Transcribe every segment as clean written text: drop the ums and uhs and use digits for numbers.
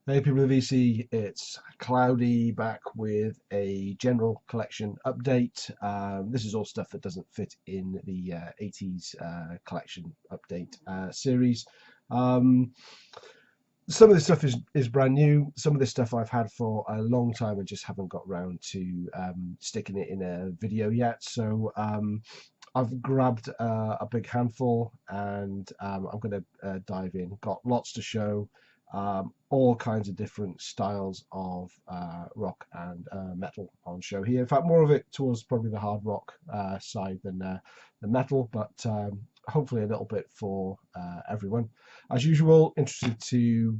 Hey people of VC, it's Cloudy back with a general collection update. This is all stuff that doesn't fit in the 80s collection update series. Um, some of this stuff is brand new. Some of this stuff I've had for a long time and just haven't got round to sticking it in a video yet. So I've grabbed a big handful and I'm going to dive in. Got lots to show, all kinds of different styles of rock and metal on show here. In fact, more of it towards probably the hard rock side than the metal, but hopefully a little bit for everyone. As usual, interested to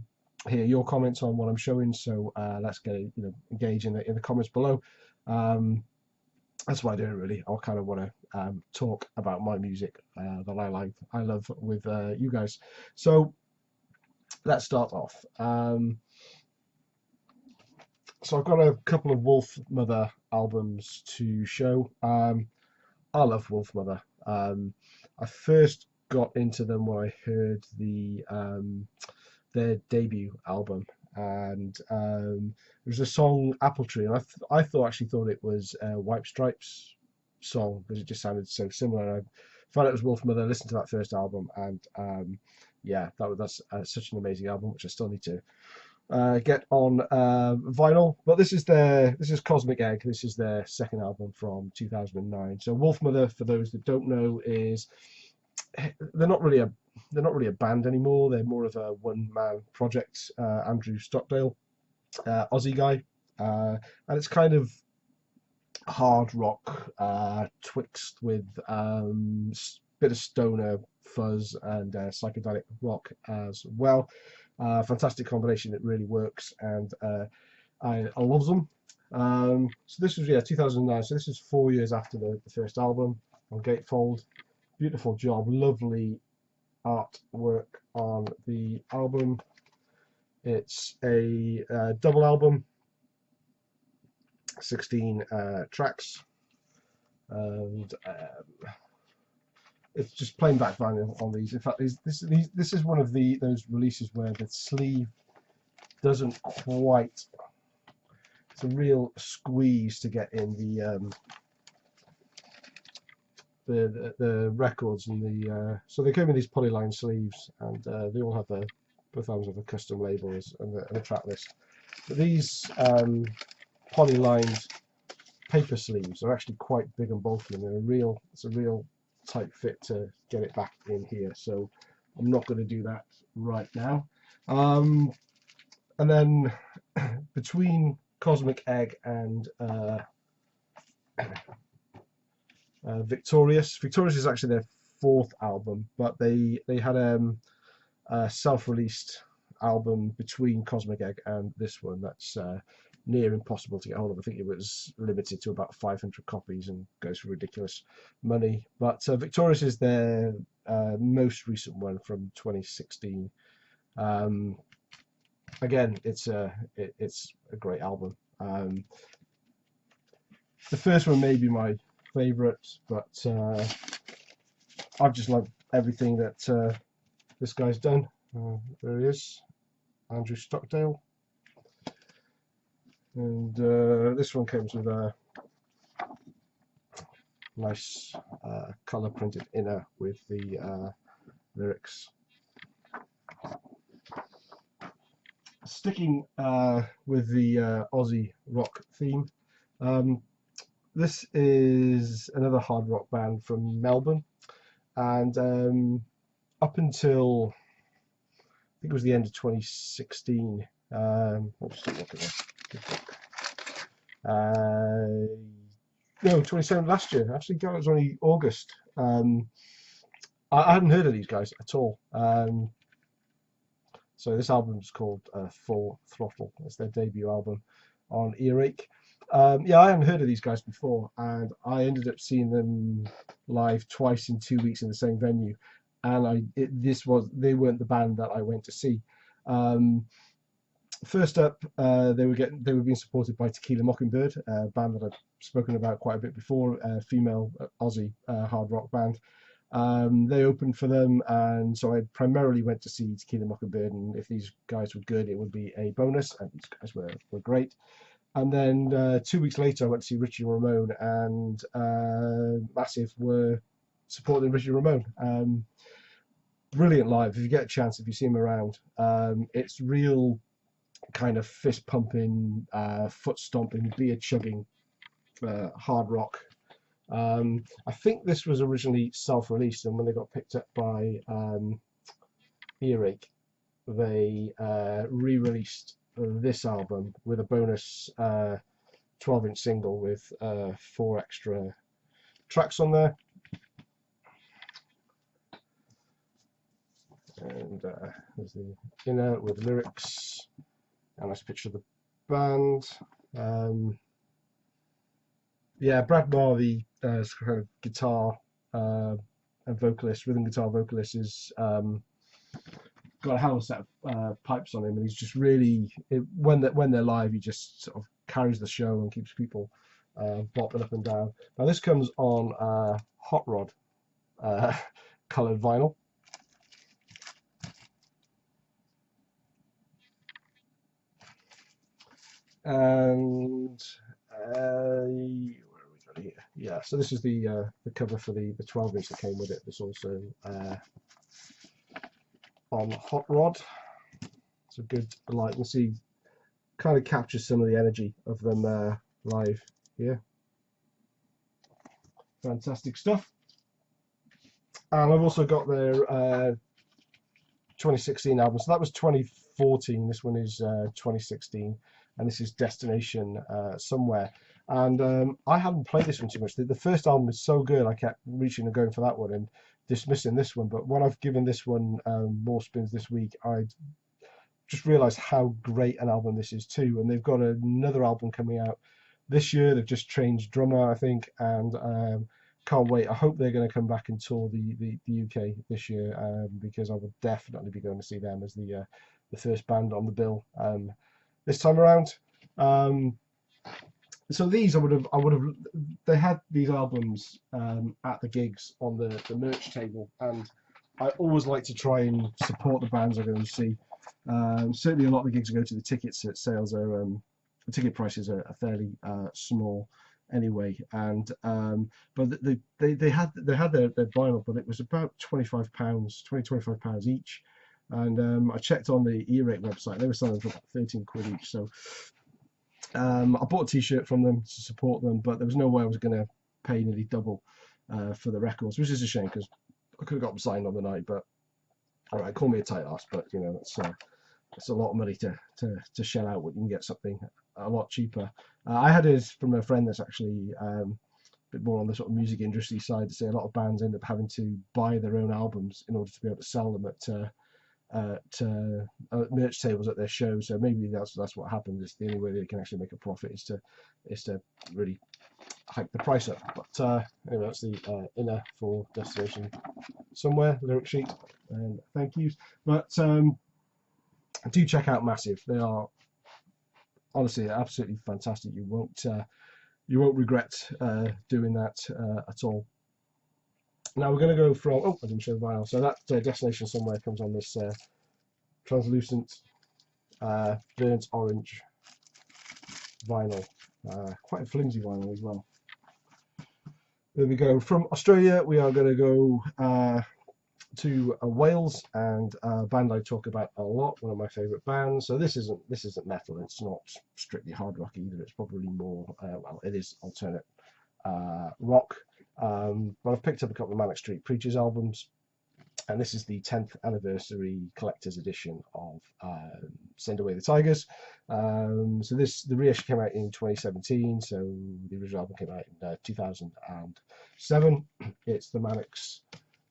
hear your comments on what I'm showing. So let's get engage in the comments below. That's why I do it really. I kind of want to talk about my music that I love with you guys. So let's start off. So I've got a couple of Wolfmother albums to show. I love Wolfmother. I first got into them when I heard their debut album, and there was a song Apple Tree, and I actually thought it was a White Stripes song because it just sounded so similar. I found it was Wolfmother. Listened to that first album, and yeah, that's such an amazing album, which I still need to get on vinyl. But this is Cosmic Egg. This is their second album from 2009. So Wolfmother, for those that don't know, is they're not really a band anymore. They're more of a one-man project. Andrew Stockdale, Aussie guy, and it's kind of hard rock twixt with bit of stoner fuzz and psychedelic rock as well. Fantastic combination. It really works, and I love them. So this was 2009. So this is 4 years after the first album on Gatefold. Beautiful job, lovely artwork on the album. It's a double album, 16 tracks, and it's just plain back vinyl on these. In fact, this is one of those releases where the sleeve doesn't quite. It's a real squeeze to get in the records and the so they came in these polyline sleeves, and they all have both albums have a custom labels and the track list. But these polylined paper sleeves are actually quite big and bulky, and it's a real tight fit to get it back in here. So I'm not going to do that right now. And then between Cosmic Egg and Victorious is actually their fourth album, but they had a self-released album between Cosmic Egg and this one that's near impossible to get hold of. I think it was limited to about 500 copies and goes for ridiculous money. But Victorious is their most recent one from 2016. Again, it's a great album. The first one may be my favorite, but I've just loved everything that this guy's done. There he is, Andrew Stockdale. And this one comes with a nice color printed inner with the lyrics. Sticking with the Aussie rock theme, this is another hard rock band from Melbourne, and up until I think it was the end of 2016. Let's look at this. No, 27 last year. Actually, it was only August. I hadn't heard of these guys at all. So this album is called Full Throttle. It's their debut album on Earache. Yeah, I hadn't heard of these guys before, and I ended up seeing them live twice in 2 weeks in the same venue. And they weren't the band that I went to see. First up, they were being supported by Tequila Mockingbird, a band that I've spoken about quite a bit before, a female Aussie hard rock band. They opened for them, and so I primarily went to see To Kill a Mockingbird, and if these guys were good, it would be a bonus, and these guys were great. And then 2 weeks later, I went to see Richie Ramone, and Massive were supporting Richie Ramone. Brilliant live. If you get a chance, if you see him around, it's real kind of fist pumping, foot stomping, beer chugging, hard rock. I think this was originally self-released, and when they got picked up by Earache, they re-released this album with a bonus 12-inch single with 4 extra tracks on there. And there's the inner with lyrics, and a nice picture of the band. Yeah, Brad Marr, the kind of guitar and vocalist, rhythm guitar vocalist, is got a hell of a set of pipes on him, and he's just really, when they're live, he just sort of carries the show and keeps people bopping up and down. Now this comes on Hot Rod coloured vinyl. And where are we got here? Yeah, so this is the cover for the 12-inch that came with it. This also on Hot Rod. It's a good light. You can see, kind of captures some of the energy of them live here. Fantastic stuff. And I've also got their 2016 album. So that was 2014. This one is 2016. And this is Destination Somewhere. And I haven't played this one too much. The first album is so good, I kept reaching and going for that one and dismissing this one. But when I've given this one more spins this week, I just realised how great an album this is too. And they've got another album coming out this year. They've just changed drummer, I think, and can't wait. I hope they're going to come back and tour the UK this year, because I would definitely be going to see them as the first band on the bill this time around. So these I would have they had these albums at the gigs on the merch table, and I always like to try and support the bands I go and see. Certainly a lot of the gigs I go to, the tickets at sales are the ticket prices are fairly small anyway, and but they had their vinyl, but it was about £25, £25 each. And I checked on the Earache website, they were selling for about 13 quid each. So I bought a t-shirt from them to support them, but there was no way I was going to pay nearly double for the records, which is a shame because I could have got them signed on the night. But all right, call me a tight ass, but you know, that's a lot of money to shell out when you can get something a lot cheaper. I had it from a friend that's actually a bit more on the sort of music industry side, to say a lot of bands end up having to buy their own albums in order to be able to sell them at merch tables at their shows. So maybe that's what happens. It's the only way they can actually make a profit is to really hike the price up. But anyway, that's the inner for Destination Somewhere lyric sheet and thank yous. But do check out Massive. They are honestly absolutely fantastic. You won't regret doing that at all. Now we're going to go from, oh, I didn't show the vinyl. So that Destination Somewhere comes on this translucent burnt orange vinyl. Quite a flimsy vinyl as well. There we go. From Australia, we are going to go to Wales, and a band I talk about a lot, one of my favourite bands. So this isn't metal. It's not strictly hard rock either. It's probably more, well, it is alternate rock. But I've picked up a couple of Manic Street Preachers albums, and this is the 10th anniversary collector's edition of Send Away the Tigers. So the reissue came out in 2017, so the original album came out in 2007. It's the Manic's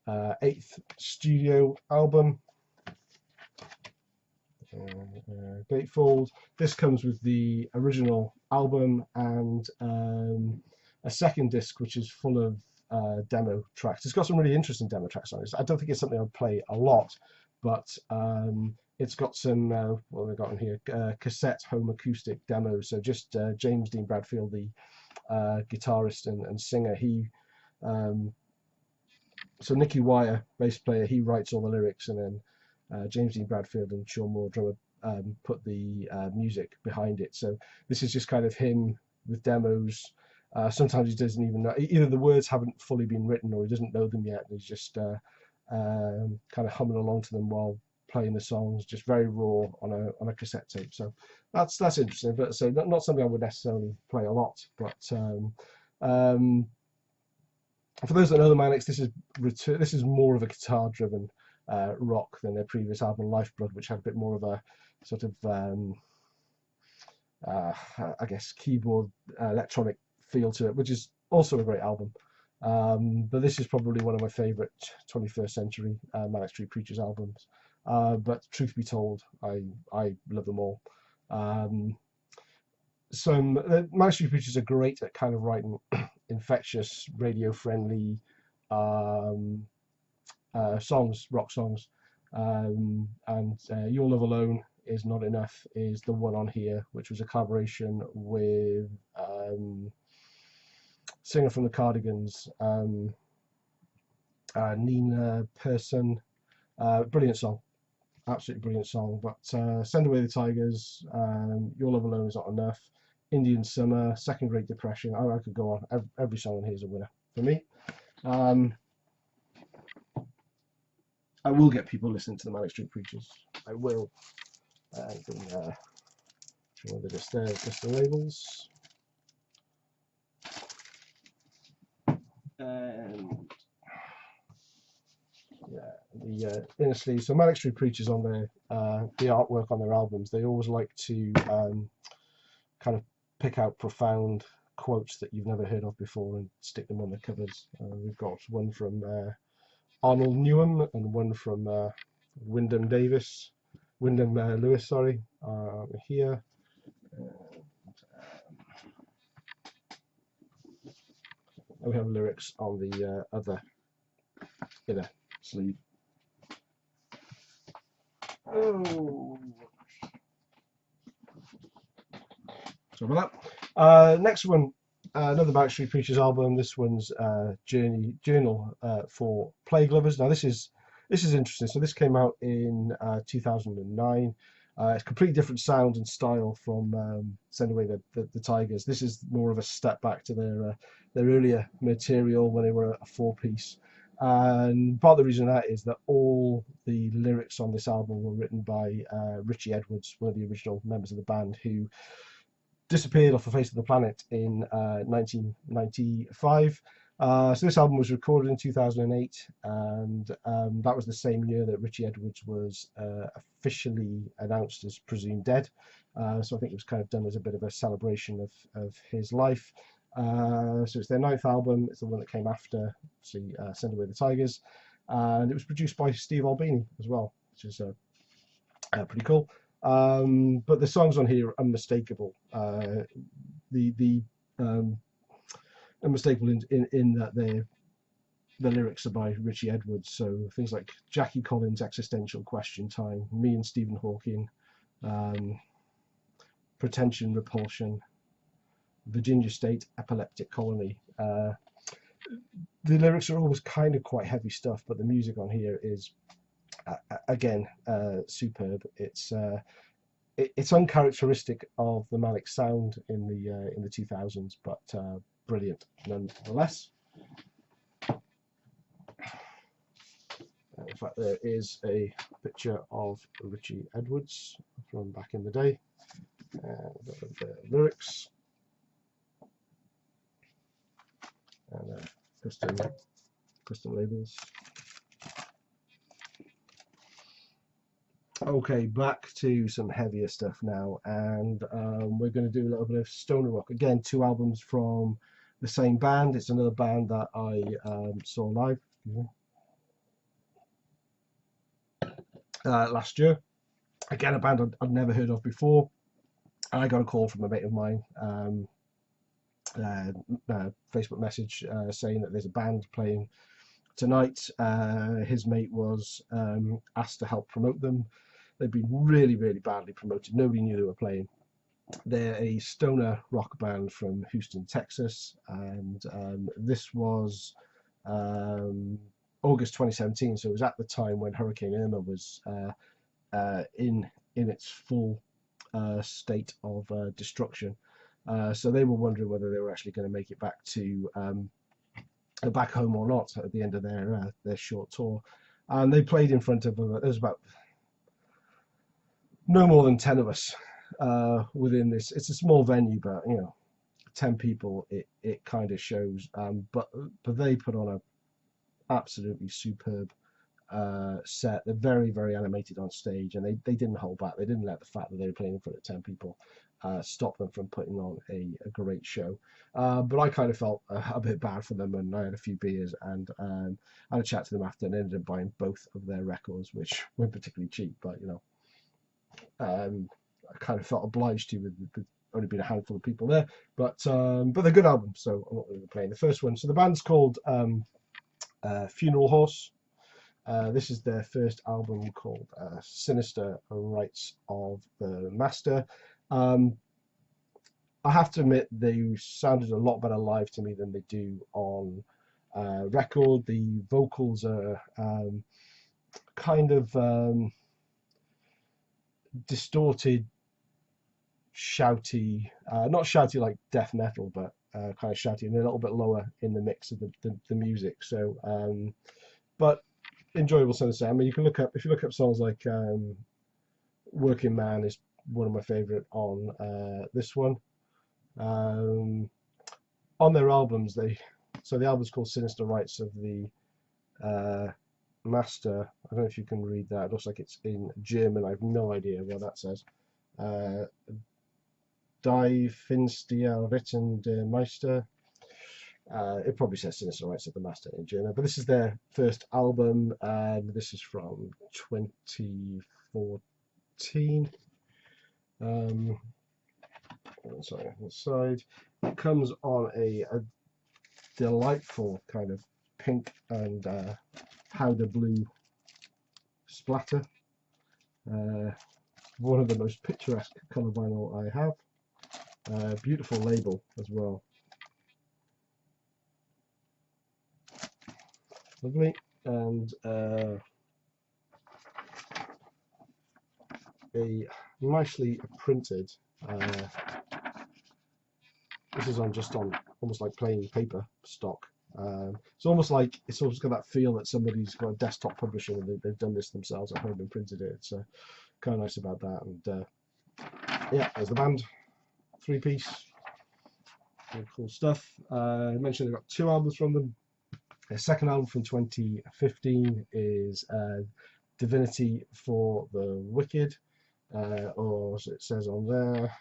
8th studio album. Gatefold. This comes with the original album and a second disc which is full of demo tracks. It's got some really interesting demo tracks on it. I don't think it's something I'll play a lot, but it's got some what have I got in here? Cassette home acoustic demos. So just James Dean Bradfield, the guitarist and singer, he So Nicky Wire, bass player, he writes all the lyrics, and then James Dean Bradfield and Sean Moore, drummer, put the music behind it. So this is just kind of him with demos. Sometimes he doesn't even know, either the words haven't fully been written or he doesn't know them yet. And he's just kind of humming along to them while playing the songs, just very raw on a cassette tape. So that's interesting. But so not something I would necessarily play a lot. But um, for those that know the Manics, this is more of a guitar-driven rock than their previous album Lifeblood, which had a bit more of a sort of I guess keyboard electronic feel to it, which is also a great album. But this is probably one of my favourite 21st century Manic Street Preachers albums. But truth be told, I love them all. Manic Street Preachers are great at kind of writing infectious, radio-friendly songs, rock songs. And Your Love Alone Is Not Enough is the one on here, which was a collaboration with singer from the Cardigans, Nina Persson. Brilliant song, absolutely brilliant song. But Send Away the Tigers, Your Love Alone Is Not Enough, Indian Summer, Second Great Depression. I could go on. Every song on here is a winner for me. I will get people listening to the Manic Street Preachers. I will. Just the labels. And yeah, the inner sleeve. So Manic Street Preachers on their the artwork on their albums, they always like to kind of pick out profound quotes that you've never heard of before and stick them on the covers. We've got one from Arnold Newham and one from Wyndham Lewis, sorry, here. And we have lyrics on the other inner sleeve. Oh, sorry about that. Next one, another Manic Street Preachers album. This one's Journal for Plague Lovers. Now this is interesting. So this came out in 2009. It's a completely different sound and style from Send Away the Tigers. This is more of a step back to their earlier material when they were a four-piece. And part of the reason that is that all the lyrics on this album were written by Richie Edwards, one of the original members of the band, who disappeared off the face of the planet in 1995. So this album was recorded in 2008, and that was the same year that Richie Edwards was officially announced as presumed dead. So I think it was kind of done as a bit of a celebration of his life. So it's their ninth album. It's the one that came after Send Away the Tigers, and it was produced by Steve Albini as well, which is pretty cool. But the songs on here are unmistakable. The unmistakable in that the lyrics are by Richie Edwards. So things like Jackie Collins' Existential Question Time, Me and Stephen Hawking, Pretension, Repulsion, Virginia State, Epileptic Colony. The lyrics are always kind of quite heavy stuff, but the music on here is again superb. It's uncharacteristic of the Manic sound in the 2000s, but brilliant nonetheless. In fact, there is a picture of Richie Edwards from back in the day. The lyrics and custom labels. Okay, back to some heavier stuff now, and we're going to do a little bit of stoner rock. Again, two albums from the same band. It's another band that I saw live last year. Again, a band I'd never heard of before. And I got a call from a mate of mine, Facebook message saying that there's a band playing tonight. His mate was asked to help promote them. They've been really, really badly promoted. Nobody knew they were playing. They're a stoner rock band from Houston, Texas, and this was on August 2017, so it was at the time when Hurricane Irma was in its full state of destruction. So they were wondering whether they were actually going to make it back to back home or not at the end of their short tour. And they played in front of there was about no more than 10 of us within this. It's a small venue, but 10 people, it kind of shows. But they put on a absolutely superb set. They're very, very animated on stage, and they didn't hold back. They didn't let the fact that they were playing in front of 10 people stop them from putting on a great show. But I kind of felt a bit bad for them, and I had a few beers, and I had a chat to them after, and ended up buying both of their records, which weren't particularly cheap, but I kind of felt obliged to, with only being a handful of people there. But they're good albums, so I'm not going to be playing the first one. So the band's called Funeral Horse. This is their first album, called Sinister Rites of the Master. I have to admit, they sounded a lot better live to me than they do on record. The vocals are kind of distorted, shouty, not shouty like death metal, but kind of shouty, and a little bit lower in the mix of the music. So, but enjoyable, so to say. I mean, if you look up songs like Working Man is one of my favorite on this one. On their albums, the album's called Sinister Rites of the Master. I don't know if you can read that. It looks like it's in German. I have no idea what that says. Die Finstier Ritten der Meister. It probably says Sinister Rites of the Master in German, but this is their first album, and this is from 2014. Sorry, on the side, it comes on a delightful kind of pink and powder blue splatter. One of the most picturesque colour vinyl I have. Beautiful label as well. Lovely. And a nicely printed, this is on almost like plain paper stock. It's almost got that feel that somebody's got a desktop publishing and they've done this themselves at home and printed it. It's kind of nice about that. And yeah, there's the band, 3-piece, cool stuff. I mentioned they've got 2 albums from them. Their second album from 2015 is Divinity for the Wicked, or as it says on there.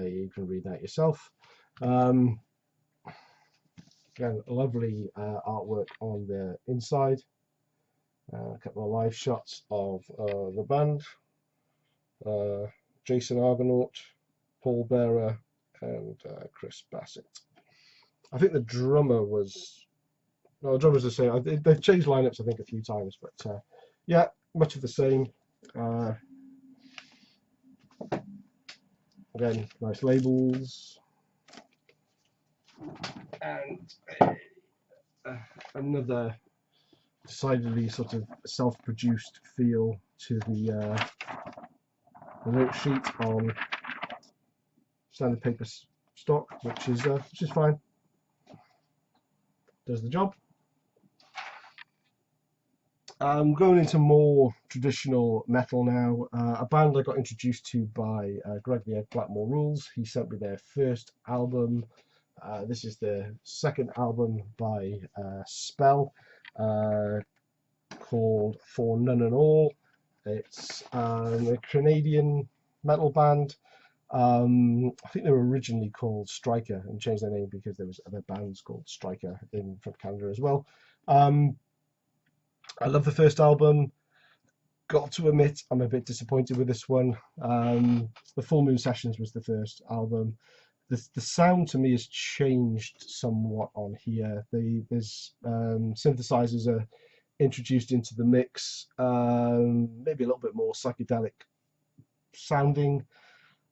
You can read that yourself. Again, lovely artwork on the inside. A couple of live shots of the band. Jason Argonaut, Paul Bearer, and Chris Bassett. I think the drummer was... No, the drummer's the same. They've changed lineups, I think, a few times, but yeah, much of the same. Again, nice labels, and another decidedly sort of self-produced feel to the note sheet on standard paper stock, which is fine. Does the job. I'm going into more traditional metal now. A band I got introduced to by Greg the Egg Blackmore Rules. He sent me their first album. This is their second album by Spell, called For None and All. It's a Canadian metal band. I think they were originally called Striker and changed their name because there was other bands called Striker from Canada as well. I love the first album. Got to admit, I'm a bit disappointed with this one. The Full Moon Sessions was the first album. The sound to me has changed somewhat on here. There's synthesizers are introduced into the mix, maybe a little bit more psychedelic sounding.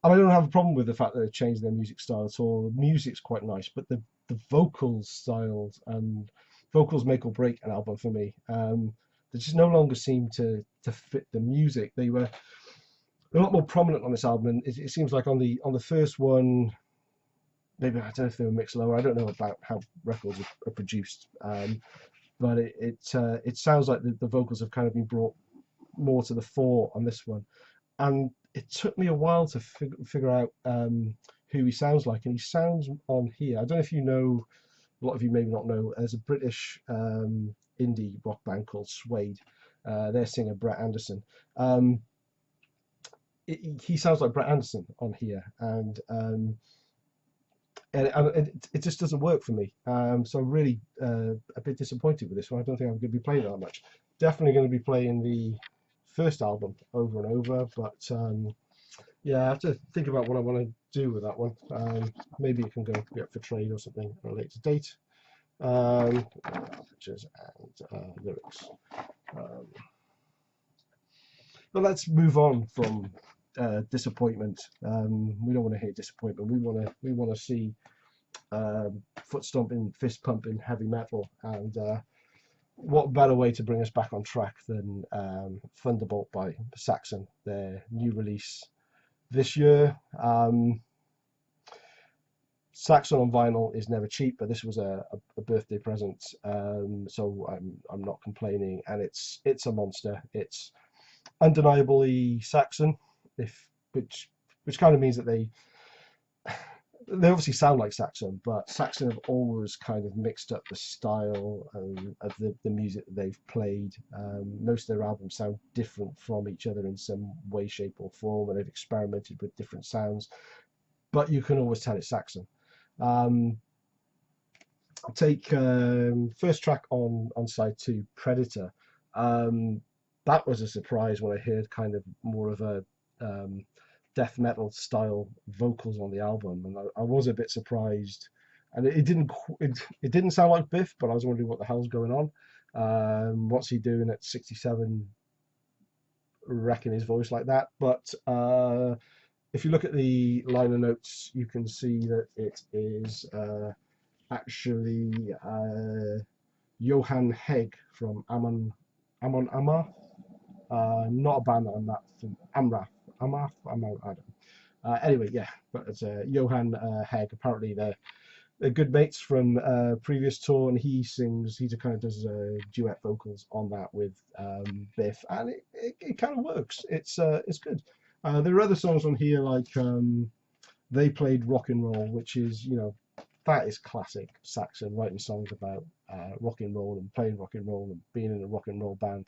I don't have a problem with the fact that they've changed their music style at all. The music's quite nice, but the vocal styles and vocals make or break an album for me. They just no longer seem to fit the music. They were a lot more prominent on this album, and it seems like on the first one, maybe I don't know if they were mixed lower. I don't know about how records are produced, but it sounds like the vocals have kind of been brought more to the fore on this one, and it took me a while to figure out who he sounds like, and he sounds on here. I don't know if you know. A lot of you maybe not know. There's a British indie rock band called Suede. Their singer Brett Anderson. He sounds like Brett Anderson on here, and it just doesn't work for me. So I'm really a bit disappointed with this one. I don't think I'm going to be playing that much. Definitely going to be playing the first album over and over, but yeah, I have to think about what I want to do with that one. Maybe it can go up for trade or something at a later date. Pictures and lyrics. But let's move on from disappointment. We don't want to hear disappointment. We want to see foot stomping, fist pumping heavy metal, and what better way to bring us back on track than Thunderbolt by Saxon, their new release this year. Saxon on vinyl is never cheap, but this was a birthday present, so I'm not complaining, and it's a monster. It's undeniably Saxon, which kind of means that they obviously sound like Saxon, but Saxon have always kind of mixed up the style of the music that they've played. Most of their albums sound different from each other in some way, shape, or form, and they've experimented with different sounds, but you can always tell it's Saxon. Take first track on side 2, Predator. That was a surprise when I heard kind of more of a death metal style vocals on the album, and I was a bit surprised, and it didn't sound like Biff, but I was wondering what the hell's going on. What's he doing at 67 wrecking his voice like that? But if you look at the liner notes, you can see that it is actually Johan Hegg from Amon Amarth. Not a band that I'm that from Amrath. I don't know. Anyway, yeah, but it's Johan Hegg. Apparently they're good mates from previous tour, and he kind of does duet vocals on that with Biff, and it kind of works. It's good. There are other songs on here like They Played Rock and Roll, which is, that is classic Saxon, writing songs about rock and roll and playing rock and roll and being in a rock and roll band.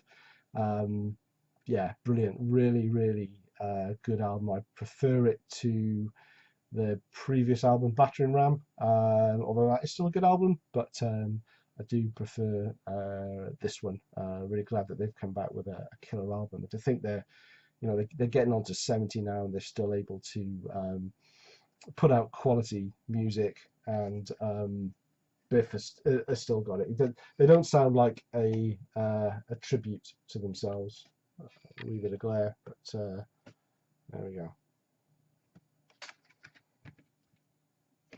Yeah, brilliant. Really, really good album. I prefer it to the previous album, Battering Ram, although that is still a good album, but I do prefer this one. Really glad that they've come back with a killer album. And to think they're getting on to 70 now, and they're still able to put out quality music, and Biff has still got it. They don't sound like a tribute to themselves. A wee bit of glare, but there we go.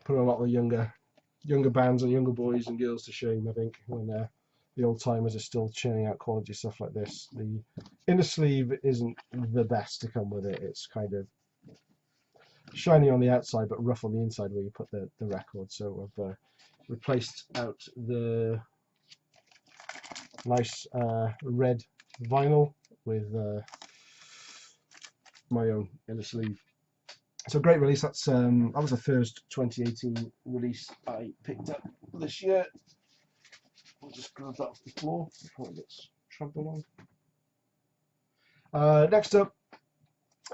Put a lot of the younger bands and younger boys and girls to shame, I think, when the old timers are still churning out quality stuff like this. The inner sleeve isn't the best to come with it. It's kind of shiny on the outside but rough on the inside where you put the record. So I've replaced out the nice red vinyl with my own inner sleeve. So great release. That was the first 2018 release I picked up this year. I'll just grab that off the floor before it gets trampled on. Next up,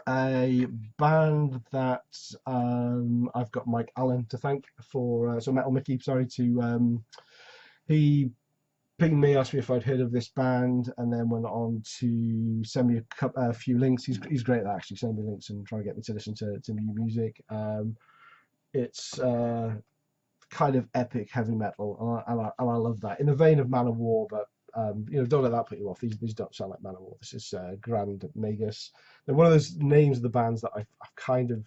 a band that I've got Mike Allen to thank for, so Metal Mickey, sorry, he pinged me, asked me if I'd heard of this band, and then went on to send me a few links. He's great at actually sending me links and trying to get me to listen to new music. It's kind of epic heavy metal, and I love that. In the vein of Man of War, but don't let that put you off. These don't sound like Man of War. This is Grand Magus. They're one of those names of the bands that I've kind of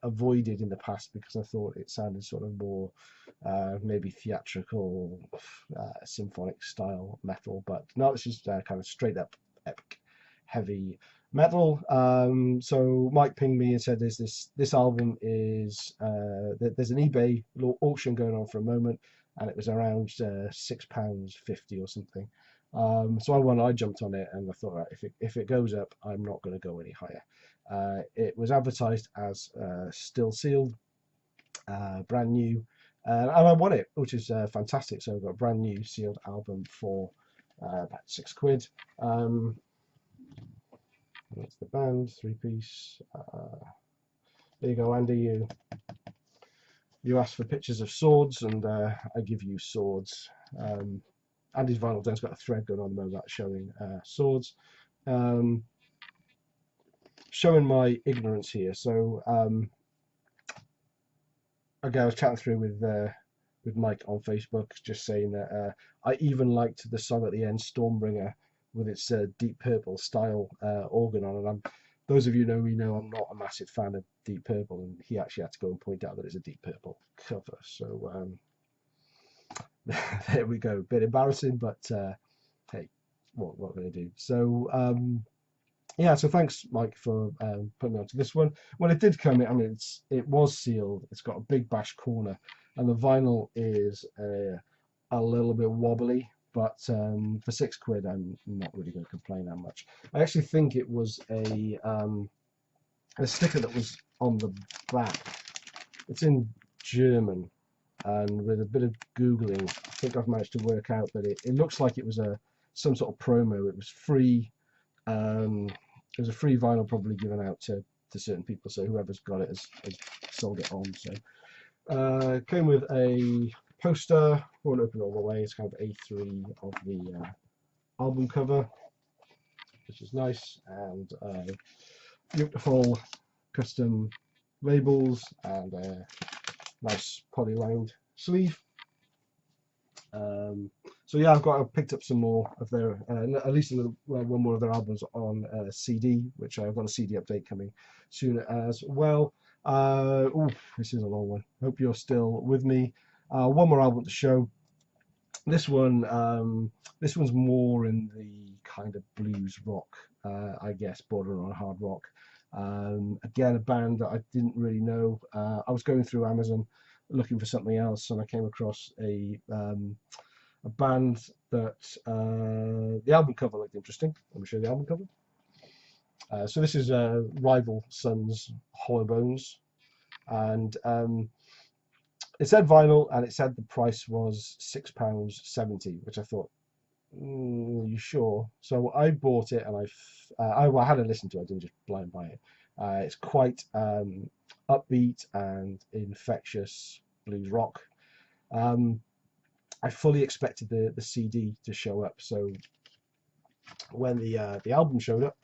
avoided in the past because I thought it sounded sort of more maybe theatrical, symphonic style metal, but no, this is kind of straight up epic, heavy metal. So Mike pinged me and said, "There's this album is there's an eBay auction going on for a moment, and it was around £6.50 or something." So I jumped on it, and I thought, right, if it goes up, I'm not going to go any higher. It was advertised as still sealed, brand new, and I won it, which is fantastic. So I've got a brand new sealed album for about £6. That's the band, 3-piece. There you go, Andy. You asked for pictures of swords, and I give you swords. Andy's vinyl den's got a thread going on the moment showing swords. Showing my ignorance here. So again, I was chatting through with Mike on Facebook, just saying that I even liked the song at the end, Stormbringer, with its Deep Purple style organ on. And those of you know me know I'm not a massive fan of Deep Purple, and he actually had to go and point out that it's a Deep Purple cover. So there we go. Bit embarrassing, but hey, what can I do? So yeah, so thanks, Mike, for putting me onto this one. When it did come in, I mean, it was sealed. It's got a big bash corner, and the vinyl is a little bit wobbly. But for £6, I'm not really going to complain that much. I actually think it was a sticker that was on the back. It's in German, and with a bit of googling, I think I've managed to work out that it looks like it was some sort of promo. It was free. It was a free vinyl probably given out to certain people, so whoever's got it has sold it on. So came with a poster. Won't open it all the way. It's kind of A3 of the album cover, which is nice, and beautiful custom labels and a nice poly-lined sleeve. So yeah, I've picked up some more of their, at least one more of their albums on CD, which I've got a CD update coming soon as well. This is a long one. Hope you're still with me. One more album to show. This one's more in the kind of blues rock, I guess, bordering on hard rock. Again, a band that I didn't really know. I was going through Amazon looking for something else, and I came across a band that the album cover looked interesting. Let me show you the album cover. So this is Rival Sons Hollow Bones, and it said vinyl, and it said the price was £6.70, which I thought, you sure? So I bought it, and I had to listen to it. I didn't just blind buy it. It's quite upbeat and infectious blues rock. I fully expected the CD to show up, so when the album showed up,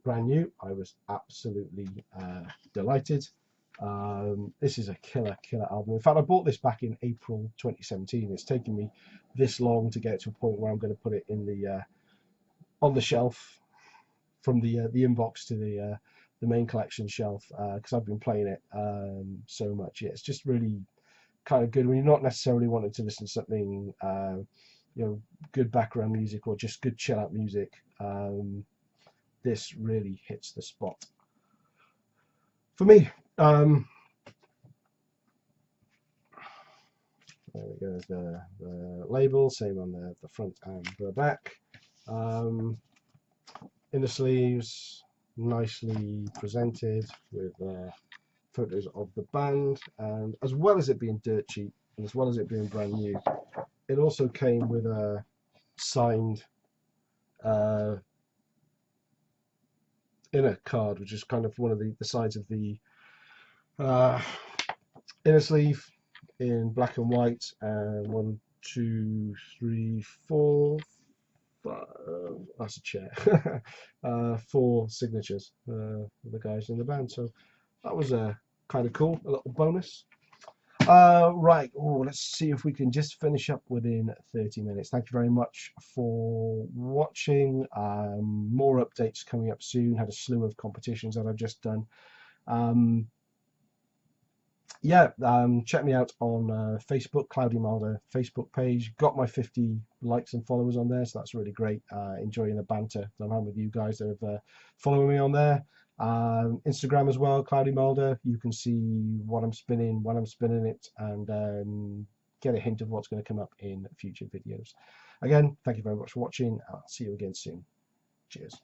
brand new, I was absolutely delighted. This is a killer album. In fact, I bought this back in April 2017. It's taken me this long to get to a point where I'm going to put it in the on the shelf, from the inbox to the main collection shelf, because I've been playing it so much. Yeah, it's just really kind of good when you're not necessarily wanting to listen to something, good background music or just good chill out music. This really hits the spot for me. There we go, the label, same on the front and the back. In the sleeves, nicely presented with photos of the band, and as well as it being dirt cheap and as well as it being brand new, it also came with a signed inner card, which is kind of one of the sides of the inner sleeve in black and white, and 1, 2, 3, 4, 5, that's a chair. 4 signatures for the guys in the band, so that was kind of cool, a little bonus. Right, let's see if we can just finish up within 30 minutes. Thank you very much for watching. More updates coming up soon. Had a slew of competitions that I've just done. yeah, check me out on Facebook, Cloudy Milder Facebook page. Got my 50 likes and followers on there, so that's really great. Enjoying the banter that I'm having with you guys that have following me on there. Instagram as well, Cloudy Milder. You can see what I'm spinning, when I'm spinning it, and get a hint of what's going to come up in future videos. Again, thank you very much for watching. I'll see you again soon. Cheers.